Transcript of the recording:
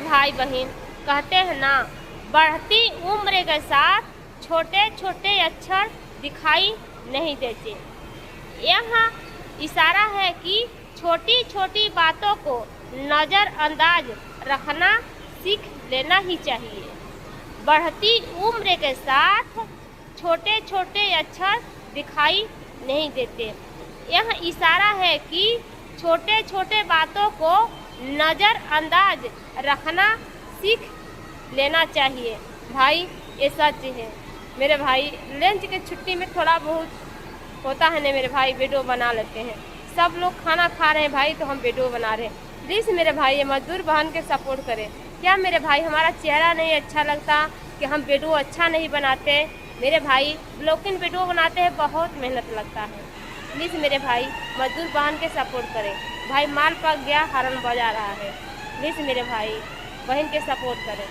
भाई बहन कहते हैं ना, बढ़ती उम्र के साथ छोटे छोटे अक्षर दिखाई नहीं देते। यहाँ इशारा है कि छोटी छोटी बातों को नज़रअंदाज रखना सीख लेना ही चाहिए। बढ़ती उम्र के साथ छोटे छोटे अक्षर दिखाई नहीं देते। यह इशारा है कि छोटे छोटे बातों को नज़रअंदाज रखना सीख लेना चाहिए। भाई ये सच है मेरे भाई। लंच के छुट्टी में थोड़ा बहुत होता है ना मेरे भाई, वीडियो बना लेते हैं। सब लोग खाना खा रहे हैं भाई तो हम वीडियो बना रहे हैं। प्लीज़ मेरे भाई ये मजदूर बहन के सपोर्ट करें। क्या मेरे भाई हमारा चेहरा नहीं अच्छा लगता कि हम वीडियो अच्छा नहीं बनाते? मेरे भाई ब्लॉगिंग वीडियो बनाते हैं, बहुत मेहनत लगता है। प्लीज़ मेरे भाई मजदूर बहन के सपोर्ट करें। भाई माल पक गया, हॉर्न बजा रहा है। प्लीज़ मेरे भाई बहन के सपोर्ट करें।